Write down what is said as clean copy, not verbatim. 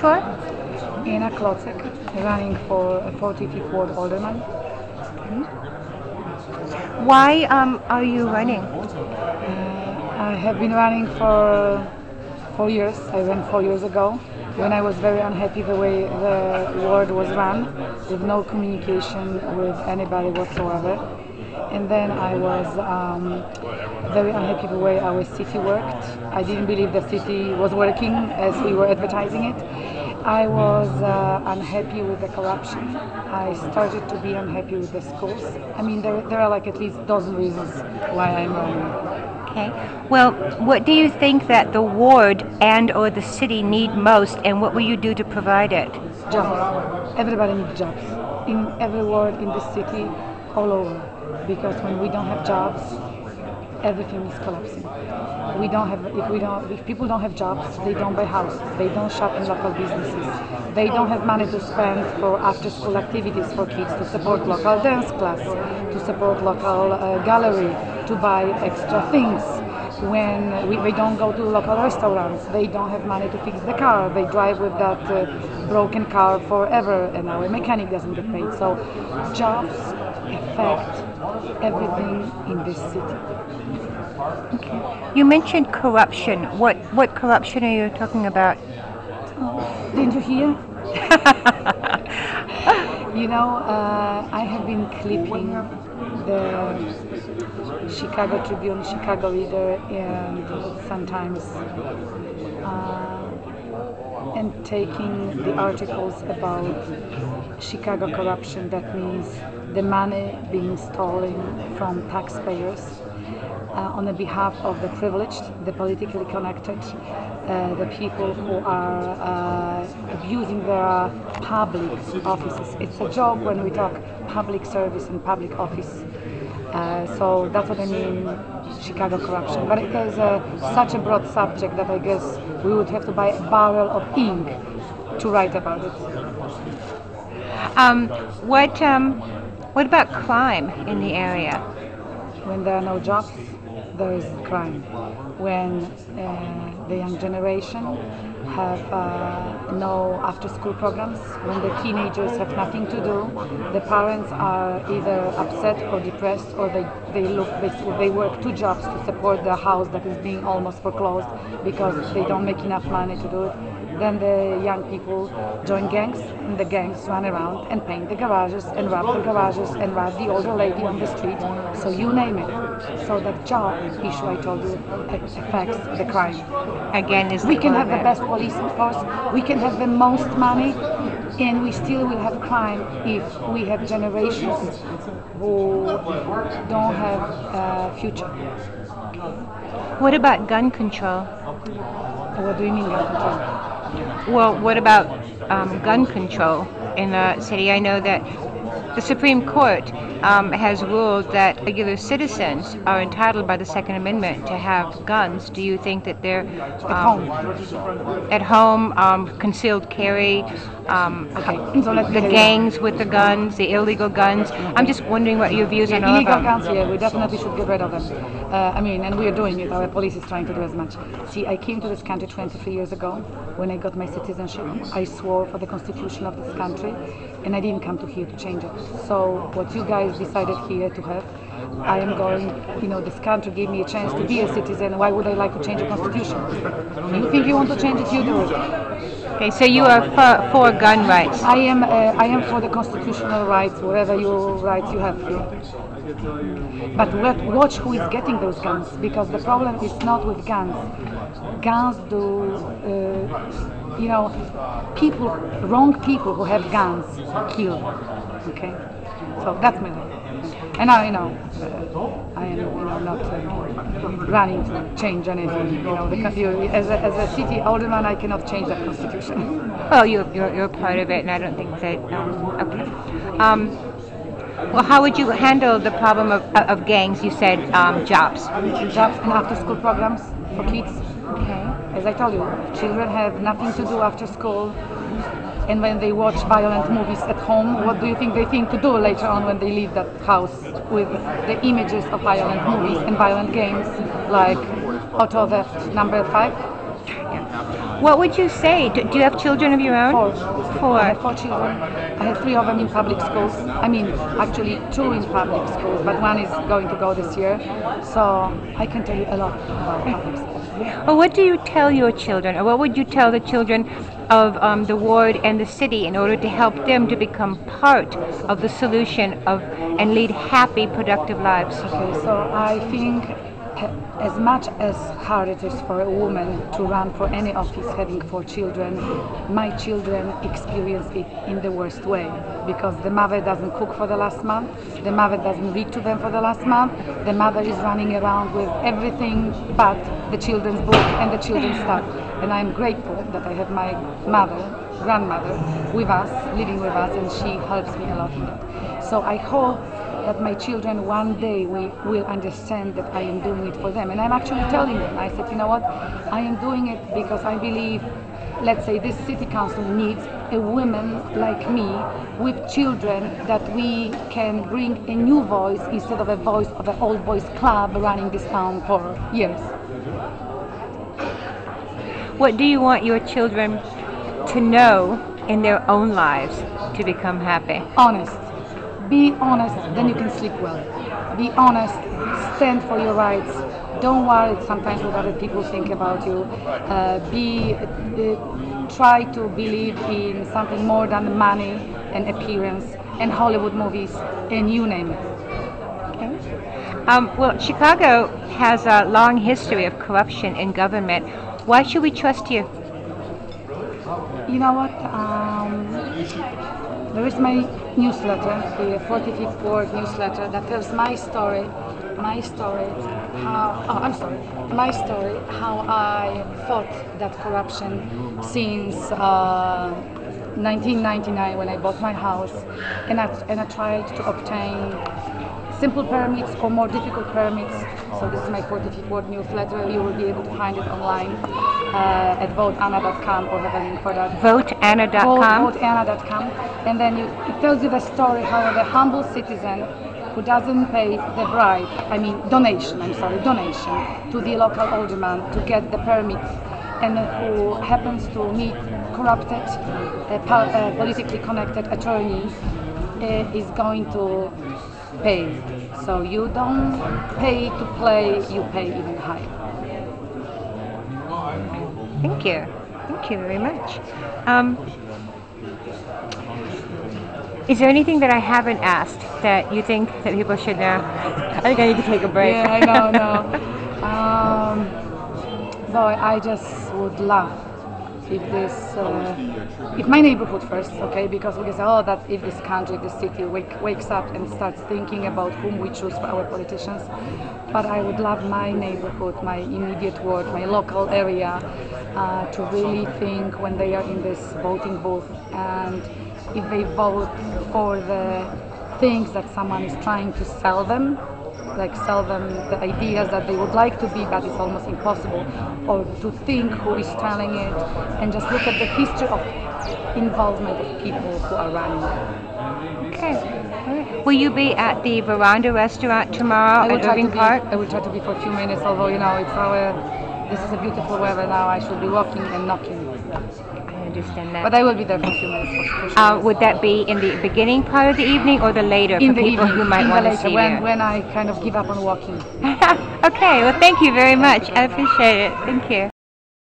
for? In a Klocek, running for a 45th Ward Alderman. Why are you running? I have been running for 4 years. I ran 4 years ago when I was very unhappy the way the ward was run, with no communication with anybody whatsoever. And then I was very unhappy the way our city worked. I didn't believe the city was working as we were advertising it. I was unhappy with the corruption. I started to be unhappy with the schools. I mean, there are like at least a dozen reasons why I'm running. Okay. Well, what do you think that the ward and or the city need most, and what will you do to provide it? Jobs. Everybody needs jobs. In every ward, in the city, all over. Because when we don't have jobs, everything is collapsing. If people don't have jobs, they don't buy houses, they don't shop in local businesses, they don't have money to spend for after-school activities for kids, to support local dance class, to support local gallery, to buy extra things. When they don't go to local restaurants, they don't have money to fix the car, they drive with that broken car forever and our mechanic doesn't get paid. So jobs affect everything in this city. Okay. You mentioned corruption. What corruption are you talking about? Didn't you hear? I have been clipping the Chicago Tribune, Chicago Reader, and sometimes and taking the articles about Chicago corruption. That means the money being stolen from taxpayers on the behalf of the privileged, the politically connected, the people who are abusing their public offices. It's a joke when we talk public service and public office. So that's what I mean, Chicago corruption. But it is such a broad subject that I guess we would have to buy a barrel of ink to write about it. What about crime in the area? When there are no jobs, there is crime. When the young generation have no after-school programs, when the teenagers have nothing to do, the parents are either upset or depressed, or they work two jobs to support the house that is being almost foreclosed because they don't make enough money to do it. Then the young people join gangs, and the gangs run around and paint the garages and rob the garages and rob the older lady on the street. So you name it. So that job issue I told you affects the crime. Again, we can have the best police force, we can have the most money, and we still will have crime if we have generations who don't have a future. What about gun control? What do you mean gun control? Well, what about gun control in the city? I know that the Supreme Court has ruled that regular citizens are entitled by the Second Amendment to have guns. Do you think that they're at home, concealed carry, the gangs with the guns, the illegal guns? I'm just wondering what your views on all of them. Illegal guns, yeah, we definitely should get rid of them. And we are doing it. Our police is trying to do as much. See, I came to this country 23 years ago. When I got my citizenship, I swore for the constitution of this country, and I didn't come to here to change it. So what you guys decided here to have, I am going, this country gave me a chance to be a citizen. Why would I like to change the constitution? You think you want to change it, you do it. Okay, so you are for gun rights. I am for the constitutional rights, whatever your rights you have here. But watch who is getting those guns, because the problem is not with guns. Guns do, wrong people who have guns kill. Okay, so that's my life. And I am not running to change anything. As a city alderman, I cannot change that constitution. Well, you're part of it, and I don't think that. Okay. Well, how would you handle the problem of gangs? You said jobs. Jobs and after-school programs for kids. Okay. As I told you, children have nothing to do after school, and when they watch violent movies at home, what do you think they think to do later on when they leave that house with the images of violent movies and violent games like Auto Theft #5? Yeah. What would you say? Do you have children of your own? Four. Four. I have 4 children. I have 3 of them in public schools. I mean, actually 2 in public schools, but 1 is going to go this year. So I can tell you a lot about public schools. Well, what do you tell your children, or what would you tell the children of the ward and the city in order to help them to become part of the solution of and lead happy, productive lives? Okay, so I think as much as hard it is for a woman to run for any office having 4 children, my children experience it in the worst way, because the mother doesn't cook for the last month, the mother doesn't read to them for the last month, the mother is running around with everything but the children's book and the children's stuff. And I'm grateful that I have my grandmother with us, living with us, and she helps me a lot in that. So I hope that my children one day will understand that I am doing it for them. And I'm actually telling them, I said, you know what, I am doing it because I believe, let's say this city council needs a woman like me with children, that we can bring a new voice instead of a voice of an old boys club running this town for years. What do you want your children to know in their own lives to become happy? Honest. Be honest, then you can sleep well. Be honest, stand for your rights. Don't worry sometimes what other people think about you. Try to believe in something more than money and appearance and Hollywood movies and you name it. Okay. Well, Chicago has a long history of corruption in government. Why should we trust you? You know what? There is my newsletter, the 45th Ward newsletter, that tells my story, how I fought that corruption since 1999 when I bought my house, and I tried to obtain simple permits or more difficult permits. So this is my 45th Ward newsletter. You will be able to find it online at voteanna.com, or have a link for that. Voteanna.com? Voteanna.com. And then it tells you the story how the humble citizen who doesn't pay the donation to the local alderman to get the permits, and who happens to meet corrupted, politically connected attorney, is going to pay. So you don't pay to play, you pay even higher. Thank you. Thank you very much. Is there anything that I haven't asked that you think that people should know? I think I need to take a break. Yeah, I know. Boy, I just would love if my neighborhood first, okay, because we can say, oh, that if this country, this city wakes up and starts thinking about whom we choose for our politicians. But I would love my neighborhood, my immediate ward, my local area, to really think when they are in this voting booth, and if they vote for the things that someone is trying to sell them, like sell them the ideas that they would like to be, but it's almost impossible, or to think who is telling it, and just look at the history of involvement of people who are running. Okay. All right. Will you be at the Veranda restaurant tomorrow at Irving Park? I will try to be for a few minutes, although, you know, this is a beautiful weather now. I should be walking and knocking. I understand that. But I will be there for a few minutes. For sure. Would that be in the beginning part of the evening or the later, for people who might want to see you? When I kind of give up on walking. Okay, well, thank you very much. I appreciate it. Thank you.